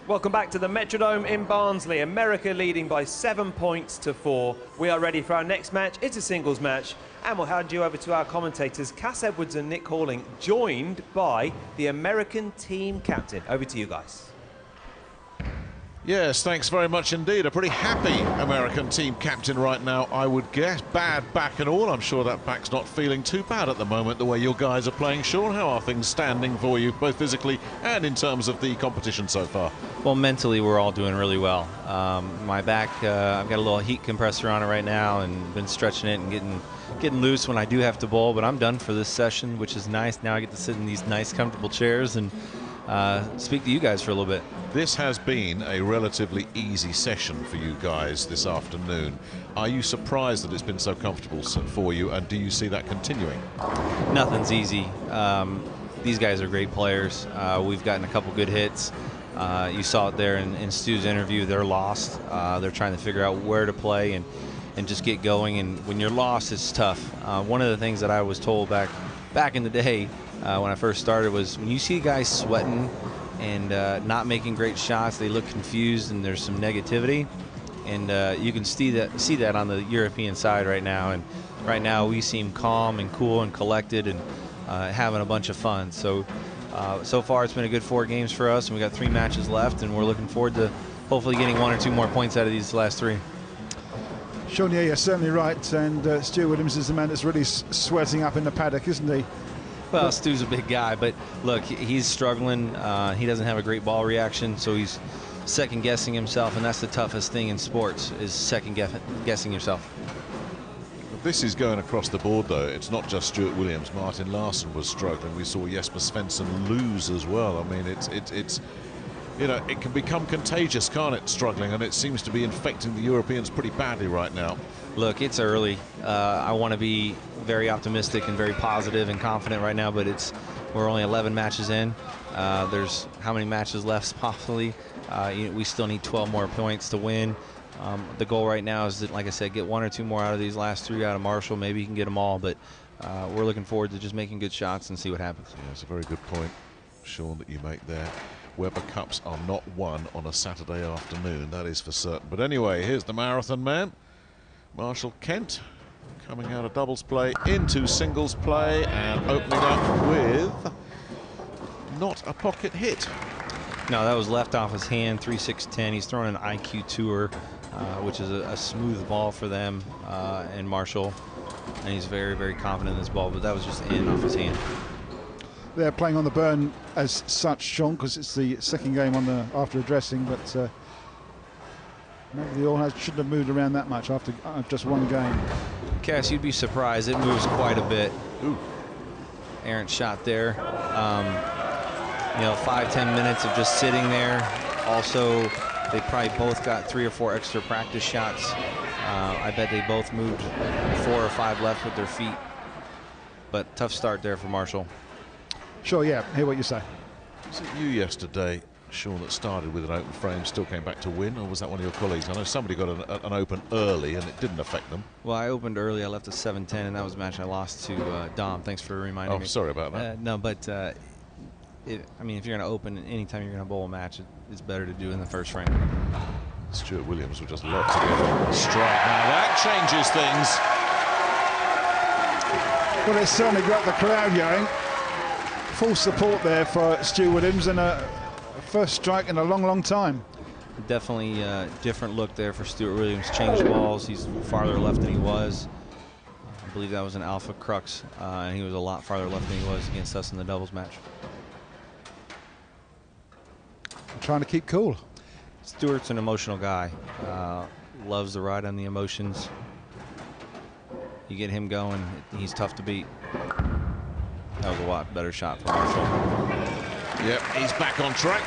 Welcome back to the Metrodome in Barnsley. America leading by 7 points to 4. We are ready for our next match. It's a singles match. And we'll hand you over to our commentators, Cass Edwards and Nick Halling, joined by the American team captain. Over to you guys. Yes, thanks very much indeed. A pretty happy American team captain right now, I would guess. Bad back and all. I'm sure that back's not feeling too bad at the moment, the way your guys are playing. Sean, how are things standing for you, both physically and in terms of the competition so far? Well, mentally, we're all doing really well. My back, I've got a little heat compressor on it right now and been stretching it and getting loose when I do have to bowl, but I'm done for this session, which is nice. Now I get to sit in these nice, comfortable chairs and speak to you guys for a little bit. This has been a relatively easy session for you guys this afternoon. Are you surprised that it's been so comfortable for you, and do you see that continuing? Nothing's easy. These guys are great players. We've gotten a couple good hits. You saw it there in Stu's interview. They're lost. They're trying to figure out where to play and just get going. And when you're lost, it's tough. One of the things that I was told back in the day when I first started was when you see guys sweating and not making great shots, they look confused and there's some negativity. And you can see that on the European side right now. And right now we seem calm and cool and collected and having a bunch of fun. So far it's been a good 4 games for us, and we got 3 matches left, and we're looking forward to hopefully getting 1 or 2 more points out of these last 3. Sean, yeah, you're certainly right. And Stu Williams is the man that's really sweating up in the paddock, isn't he? Well, Stu's a big guy, but look, he's struggling. He doesn't have a great ball reaction, so he's second-guessing himself, and that's the toughest thing in sports, is second-guessing yourself. This is going across the board, though. It's not just Stuart Williams. Martin Larsson was struggling. We saw Jesper Svensson lose as well. I mean, it's you know, it can become contagious, can't it, struggling, and it seems to be infecting the Europeans pretty badly right now. Look, it's early. I want to be very optimistic and very positive and confident right now, but we're only 11 matches in. There's how many matches left possibly? We still need 12 more points to win. The goal right now is that, like I said, get 1 or 2 more out of these last 3 out of Marshall. Maybe you can get them all, but we're looking forward to just making good shots and see what happens. Yeah, it's a very good point, Sean, that you make there. Weber Cups are not won on a Saturday afternoon, that is for certain. But anyway, here's the marathon man, Marshall Kent, coming out of doubles play into singles play and opening up with not a pocket hit. No, that was left off his hand, 3-6-10. He's throwing an IQ Tour, which is a smooth ball for them and Marshall. And he's very, very confident in this ball, but that was just in off his hand. They're playing on the burn as such, Sean, because it's the second game after addressing, but maybe the All shouldn't have moved around that much after just 1 game. Cass, you'd be surprised. It moves quite a bit. Ooh. Errant shot there. You know, 5-10 minutes of just sitting there. Also, they probably both got 3 or 4 extra practice shots. I bet they both moved 4 or 5 left with their feet. But tough start there for Marshall. Sure, yeah, hear what you say. Was it you yesterday, Sean, that started with an open frame, still came back to win, or was that one of your colleagues? I know somebody got an open early and it didn't affect them. Well, I opened early. I left at 7-10, and that was a match I lost to Dom. Thanks for reminding me. Oh, sorry about that. No, but I mean, if you're going to open, anytime you're going to bowl a match, it's better to do in the first frame. Stuart Williams would just love to get a strike. Now that changes things. Well, it's certainly got the crowd going. Full support there for Stu Williams, and a first strike in a long, long time. Definitely a different look there for Stuart Williams. Changed balls. He's farther left than he was. I believe that was an alpha crux, and he was a lot farther left than he was against us in the doubles match. Trying to keep cool. Stuart's an emotional guy. Loves to ride on the emotions. You get him going, he's tough to beat. That was a lot better shot for Marshall. Yep, he's back on track.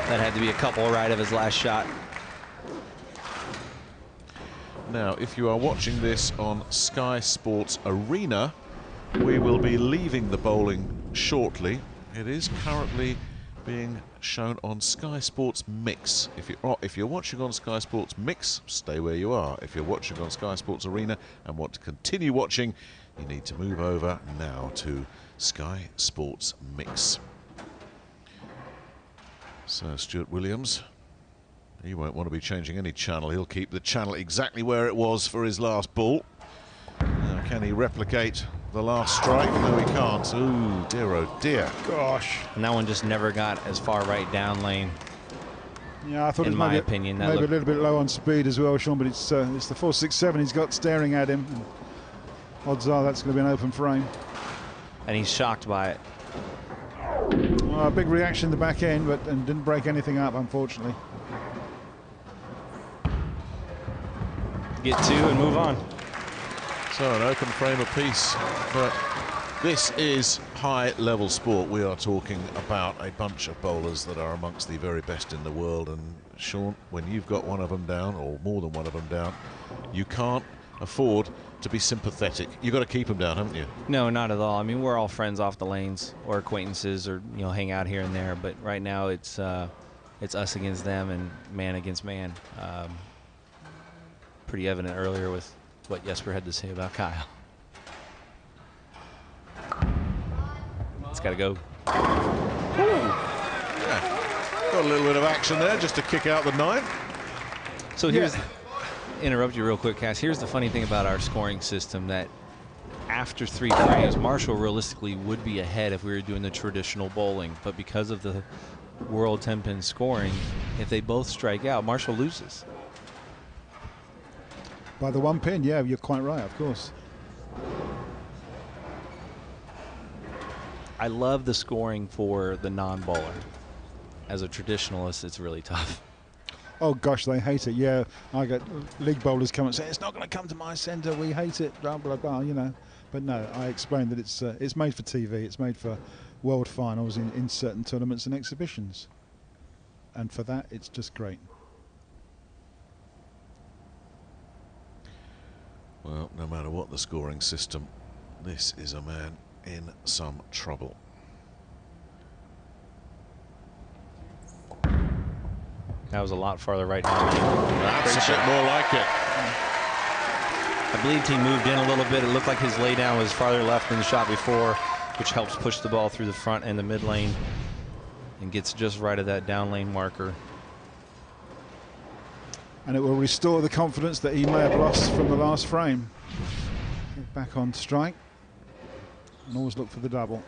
That had to be a couple right of his last shot. Now, if you are watching this on Sky Sports Arena, we will be leaving the bowling shortly. It is currently being shown on Sky Sports Mix. If you're watching on Sky Sports Mix, stay where you are. If you're watching on Sky Sports Arena and want to continue watching, you need to move over now to Sky Sports Mix. So Stuart Williams, he won't want to be changing any channel. He'll keep the channel exactly where it was for his last ball. Now, can he replicate the last strike? No, he can't. Ooh, dear, oh dear. Gosh. And that one just never got as far right down lane. Yeah, I thought In my opinion, that maybe a looked little bit low on speed as well, Sean. But it's the 4.67 he's got staring at him. And odds are that's going to be an open frame. and he's shocked by it. A big reaction in the back end, but and didn't break anything up, unfortunately. Get two and move on. So an open frame apiece, but this is high-level sport. We are talking about a bunch of bowlers that are amongst the very best in the world, and Sean, when you've got one of them down, or more than one of them down, you can't afford to be sympathetic. You've got to keep them down, haven't you? No, not at all. I mean, we're all friends off the lanes, or acquaintances, or hang out here and there. But right now, it's us against them and man against man. Pretty evident earlier with what Jesper had to say about Kyle. It's got to go. Yeah. Got a little bit of action there just to kick out the 9. So here's, interrupt you real quick, Cass. Here's the funny thing about our scoring system, that after 3 frames, Marshall realistically would be ahead if we were doing the traditional bowling. But because of the world 10-pin scoring, if they both strike out, Marshall loses. By the 1 pin, yeah, you're quite right, of course. I love the scoring for the non-bowler. As a traditionalist, it's really tough. Oh gosh, they hate it. Yeah, I got league bowlers come and say it's not going to come to my centre. We hate it. Blah blah blah. But no, I explained that it's made for TV. It's made for world finals in certain tournaments and exhibitions. And for that, it's just great. Well, no matter what the scoring system, this is a man in some trouble. That was a lot farther right now. That's a bit more like it. I believed he moved in a little bit. It looked like his laydown was farther left than the shot before, which helps push the ball through the front and the mid lane and gets just right of that down lane marker. And it will restore the confidence that he may have lost from the last frame. Get back on strike and always look for the double.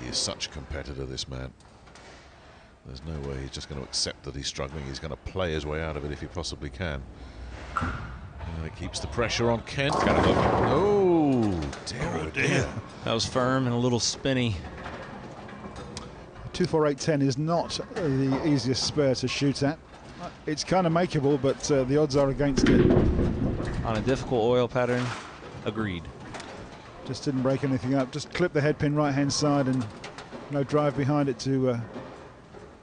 He is such a competitor, this man. There's no way he's just going to accept that he's struggling. He's going to play his way out of it if he possibly can. And it keeps the pressure on Kent. Oh, dear, oh dear. That was firm and a little spinny. 248-10 is not the easiest spare to shoot at. It's kind of makeable, but the odds are against it. On a difficult oil pattern, agreed. Just didn't break anything up. Just clip the head pin right hand side and no drive behind it to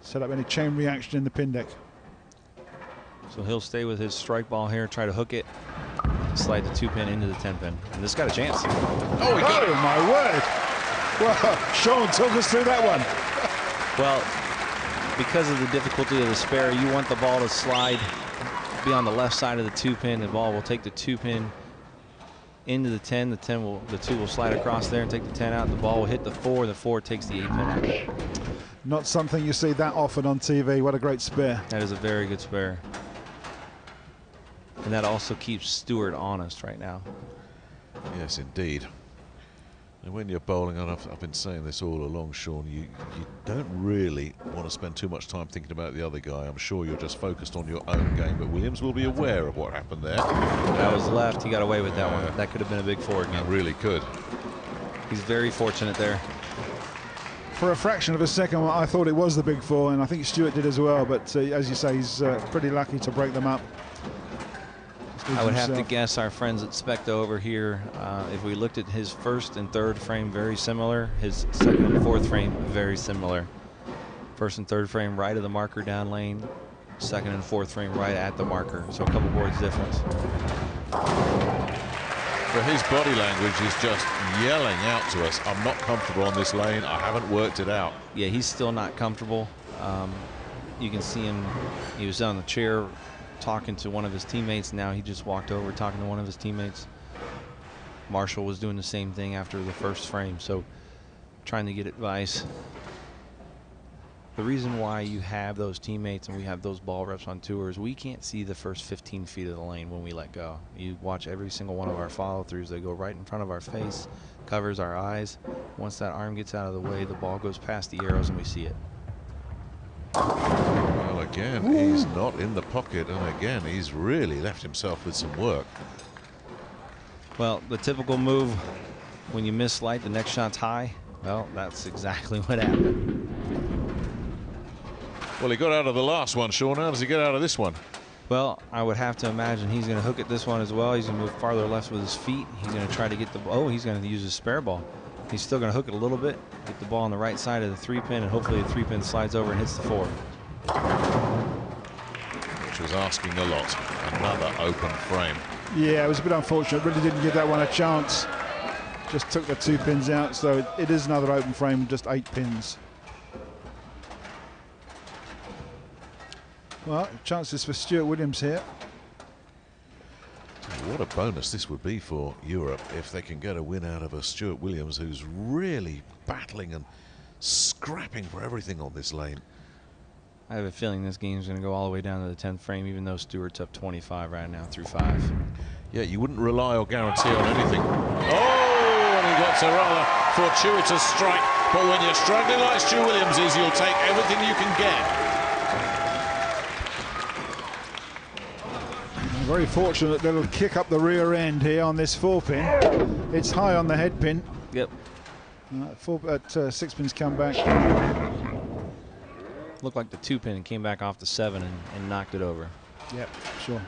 set up any chain reaction in the pin deck. So he'll stay with his strike ball here, try to hook it, slide the 2 pin into the 10 pin. And this got a chance. Oh, he got it. My word. Well, Sean, talk us through that one. Well, because of the difficulty of the spare, you want the ball to slide, be on the left side of the 2 pin. The ball will take the 2 pin into the 10. The 2 will slide across there and take the 10 out. The ball will hit the 4. The 4 takes the 8 pin out. Not something you see that often on TV. What a great spare. That is a very good spare. And that also keeps Stewart honest right now. Yes, indeed. And when you're bowling, and I've been saying this all along, Sean, you don't really want to spend too much time thinking about the other guy. I'm sure you're just focused on your own game, but Williams will be aware of what happened there. That was left. He got away with that one. That could have been a big 4 again. It really could. He's very fortunate there. For a fraction of a second, I thought it was the big 4, and I think Stewart did as well. But as you say, he's pretty lucky to break them up. I would have to guess our friends at Specto over here, if we looked at his first and third frame, very similar. His second and fourth frame, very similar. First and third frame right of the marker down lane. Second and fourth frame right at the marker. So a couple boards difference. But his body language is just yelling out to us, I'm not comfortable on this lane. I haven't worked it out. Yeah, he's still not comfortable. You can see him. He was on the chair talking to one of his teammates. Now he just walked over talking to one of his teammates. Marshall was doing the same thing after the first frame. So trying to get advice. The reason why you have those teammates and we have those ball reps on tours, we can't see the first 15 feet of the lane when we let go. You watch every single one of our follow-throughs. They go right in front of our face, covers our eyes. Once that arm gets out of the way, the ball goes past the arrows and we see it. Well, again, he's not in the pocket, and again, he's really left himself with some work. Well, the typical move when you miss light, the next shot's high. Well, that's exactly what happened. Well, he got out of the last one, Sean. How does he get out of this one? Well, I would have to imagine he's going to hook at this one as well. He's going to move farther left with his feet. He's going to try to get the ball. Oh, he's going to use his spare ball. He's still going to hook it a little bit, get the ball on the right side of the 3-pin, and hopefully the 3-pin slides over and hits the 4. Which was asking a lot. Another open frame. Yeah, it was a bit unfortunate. Really didn't give that one a chance. Just took the 2 pins out, so it is another open frame, just 8 pins. Well, chances for Stuart Williams here. What a bonus this would be for Europe if they can get a win out of a Stuart Williams who's really battling and scrapping for everything on this lane. I have a feeling this game's going to go all the way down to the 10th frame, even though Stewart's up 25 right now through 5. Yeah, you wouldn't rely or guarantee on anything. Oh, and he gets a rather fortuitous strike. But when you're struggling like Stuart Williams is, you'll take everything you can get. Very fortunate little kick up the rear end here on this 4-pin. It's high on the head pin. Yep. 6-pin's come back. Looked like the 2-pin came back off the 7 and knocked it over. Yep, sure.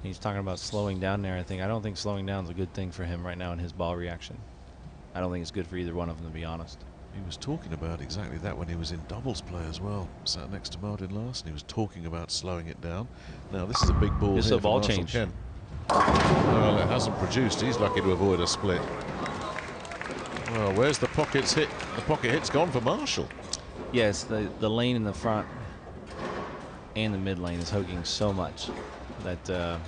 He's talking about slowing down there. I don't think slowing down is a good thing for him right now in his ball reaction. I don't think it's good for either one of them, to be honest. He was talking about exactly that when he was in doubles play as well. Sat next to Martin Larson. He was talking about slowing it down. Now this is a big ball. This is a ball change. Ken. Well, it hasn't produced. He's lucky to avoid a split. Well, where's the pockets hit? The pocket hit's gone for Marshall. Yes, the lane in the front and the mid lane is hooking so much that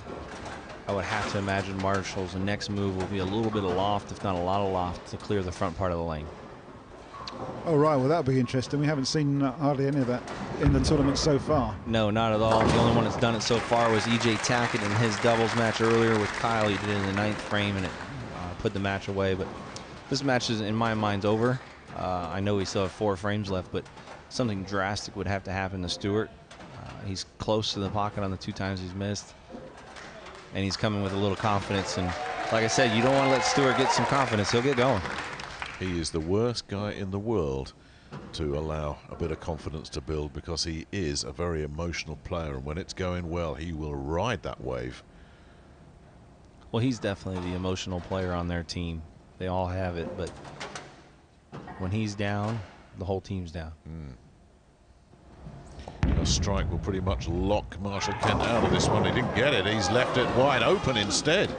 I would have to imagine Marshall's next move will be a little bit of loft, if not a lot of loft, to clear the front part of the lane. Oh, right. Well, that'll be interesting. We haven't seen hardly any of that in the tournament so far. No, not at all. The only one that's done it so far was E.J. Tackett in his doubles match earlier with Kyle. He did it in the 9th frame, and it put the match away. But this match is, in my mind, over. I know we still have 4 frames left, but something drastic would have to happen to Stewart. He's close to the pocket on the 2 times he's missed, and he's coming with a little confidence. And like I said, you don't want to let Stewart get some confidence. He'll get going. He is the worst guy in the world to allow a bit of confidence to build, because he is a very emotional player, and when it's going well, he will ride that wave. Well, he's definitely the emotional player on their team. They all have it, but when he's down, the whole team's down. A strike will pretty much lock Marshall Kent out of this one. He didn't get it. He's left it wide open instead.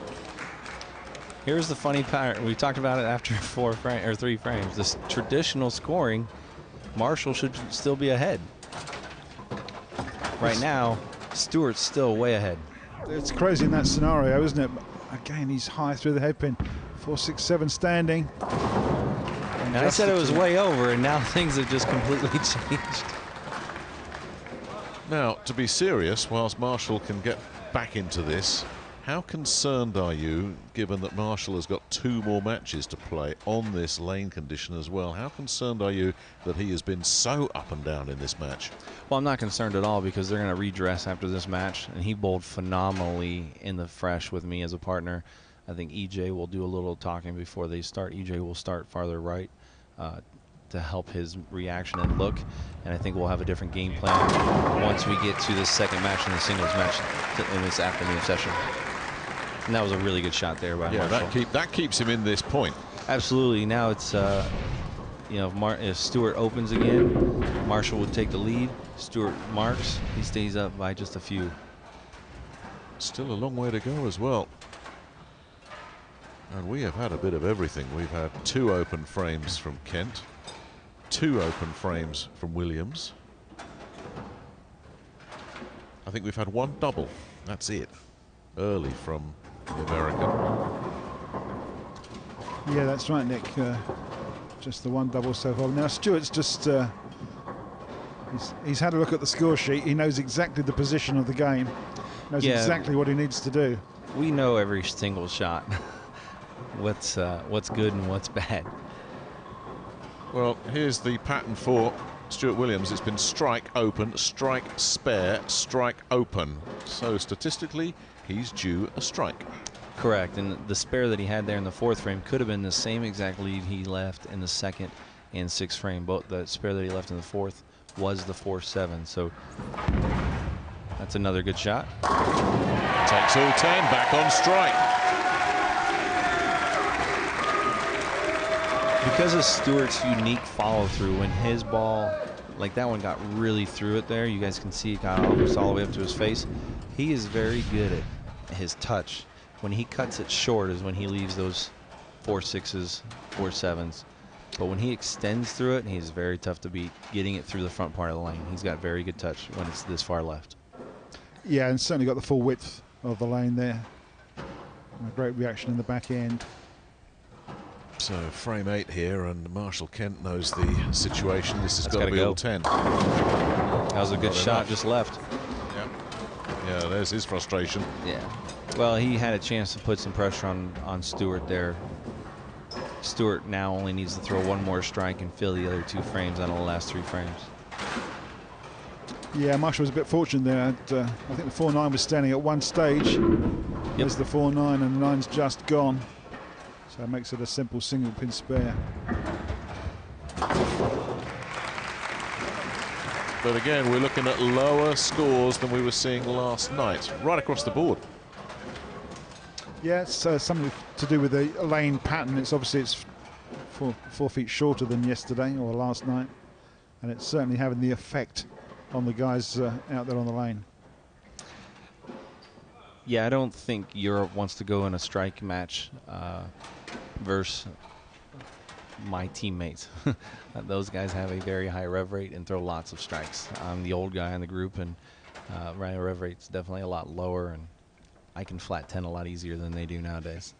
Here's the funny part. We talked about it after 3 frames. This traditional scoring, Marshall should still be ahead. Right now, Stewart's still way ahead. It's crazy in that scenario, isn't it? Again, he's high through the head pin. 4, 6, 7 standing. And I said it was way over, and now things have just completely changed. Now, to be serious, whilst Marshall can get back into this, how concerned are you, given that Marshall has got 2 more matches to play on this lane condition as well? How concerned are you that he has been so up and down in this match? Well, I'm not concerned at all, because they're going to redress after this match, and he bowled phenomenally in the fresh with me as a partner. I think EJ will do a little talking before they start. EJ will start farther right to help his reaction and look, and I think we'll have a different game plan once we get to the second match in the singles match in this afternoon session. And that was a really good shot there by Marshall. That keeps him in this point. Absolutely. Now it's you know, if Stewart opens again, Marshall would take the lead. Stewart marks. He stays up by just a few. Still a long way to go as well. And we have had a bit of everything. We've had 2 open frames from Kent, 2 open frames from Williams. I think we've had 1 double. That's it. Early from the American. Yeah, that's right, Nick. Just the one double so far. Now Stewart's just he's had a look at the score sheet. He knows exactly the position of the game. Knows exactly what he needs to do. We know every single shot. What's good and what's bad. Well, here's the pattern for Stuart Williams. It's been strike, open, strike, spare, strike, open. So statistically, he's due a strike. Correct, and the spare that he had there in the 4th frame could have been the same exact lead he left in the 2nd and 6th frame. Both the spare that he left in the 4th was the 4-7. So that's another good shot. Takes all 10, back on strike. Because of Stewart's unique follow-through, when his ball, like that one, got really through it there, you guys can see it got almost all the way up to his face. He is very good at his touch. When he cuts it short is when he leaves those 4-6s, 4-7s. But when he extends through it, he's very tough to beat, getting it through the front part of the lane. He's got very good touch when it's this far left. Yeah, and certainly got the full width of the lane there. And a great reaction in the back end. So frame 8 here, and Marshall Kent knows the situation. This has got to be all 10. That was a good shot, just left. Yeah, there's his frustration. Yeah. Well, he had a chance to put some pressure on Stewart there. Stewart now only needs to throw one more strike and fill the other 2 frames out of the last 3 frames. Yeah, Marshall was a bit fortunate there. I think the 4-9 was standing at one stage. There's the 4-9, and the 9's just gone. So it makes it a simple single pin spare. But again, we're looking at lower scores than we were seeing last night, right across the board. Yeah, it's something to do with the lane pattern. It's obviously four feet shorter than yesterday or last night, and it's certainly having the effect on the guys out there on the lane. Yeah, I don't think Europe wants to go in a strike match versus my teammates. Those guys have a very high rev rate and throw lots of strikes. I'm the old guy in the group, and my rev rate's definitely a lot lower, and I can flat 10 a lot easier than they do nowadays.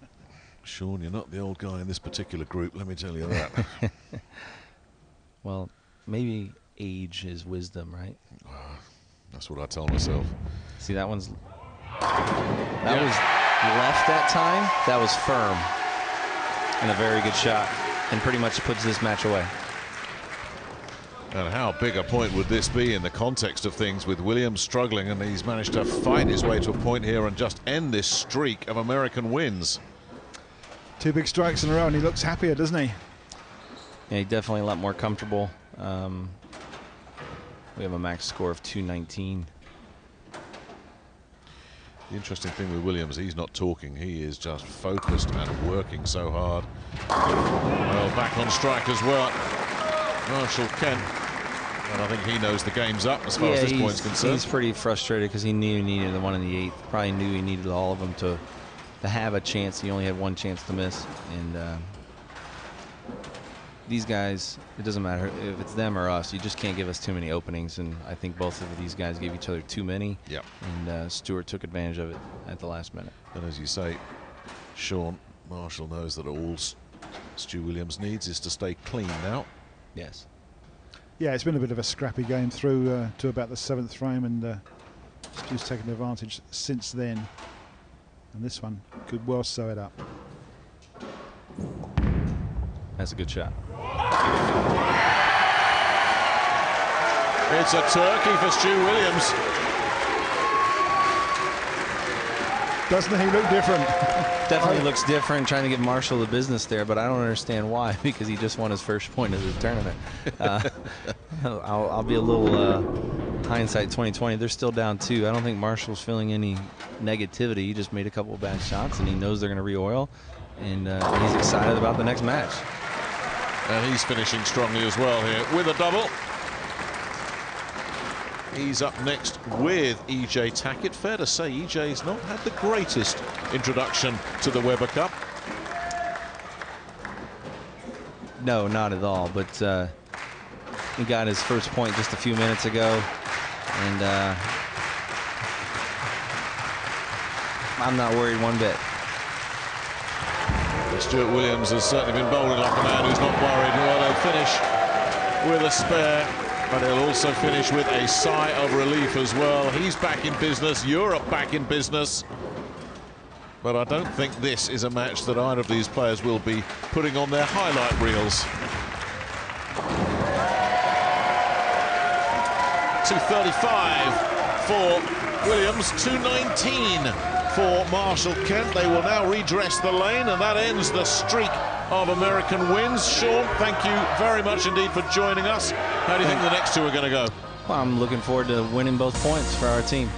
Sean, you're not the old guy in this particular group, let me tell you that. Well, maybe age is wisdom, right? That's what I tell myself. See, that one's... That was left that time. That was firm. And a very good shot. And pretty much puts this match away. And how big a point would this be in the context of things, with Williams struggling, and he's managed to fight his way to a point here and just end this streak of American wins. 2 big strikes in a row, and he looks happier, doesn't he? Yeah, he's definitely a lot more comfortable. We have a max score of 219. The interesting thing with Williams, he's not talking. He is just focused and working so hard. Well, back on strike as well, Marshall Kent. And I think he knows the game's up as far as this point's concerned. He's pretty frustrated because he knew he needed the one in the 8th. Probably knew he needed all of them to have a chance. He only had one chance to miss. And these guys, it doesn't matter if it's them or us. You just can't give us too many openings. And I think both of these guys gave each other too many. Yep. And Stewart took advantage of it at the last minute. And as you say, Sean, Marshall knows that all Stu Williams needs is to stay clean now. Yes. Yeah, it's been a bit of a scrappy game through to about the 7th frame, and Stu's taken advantage since then. And this one could well sew it up. That's a good shot. It's a turkey for Stu Williams. Doesn't he look different? Definitely looks different, trying to give Marshall the business there, but I don't understand why, because he just won his first point of the tournament. I'll be a little hindsight 2020. They're still down 2. I don't think Marshall's feeling any negativity. He just made a couple of bad shots, and he knows they're going to re-oil, and he's excited about the next match. And he's finishing strongly as well here with a double. He's up next with EJ Tackett. Fair to say EJ's not had the greatest introduction to the Weber Cup. No, not at all. But he got his first point just a few minutes ago. And I'm not worried one bit. Stuart Williams has certainly been bowling like a man who's not worried. Well, they'll finish with a spare, but he'll also finish with a sigh of relief as well. He's back in business, Europe back in business. But I don't think this is a match that either of these players will be putting on their highlight reels. 235 for Williams, 219 for Marshall Kent. They will now redress the lane, and that ends the streak of American wins. Sean, thank you very much indeed for joining us. How do you think the next two are going to go? Well, I'm looking forward to winning both points for our team.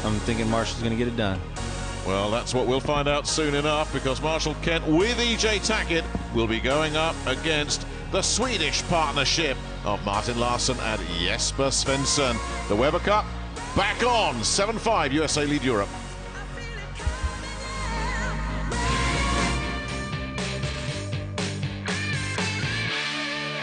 I'm thinking Marshall's going to get it done. Well, that's what we'll find out soon enough, because Marshall Kent with E.J. Tackett will be going up against the Swedish partnership of Martin Larsson and Jesper Svensson. The Weber Cup back on. 7-5 USA lead Europe.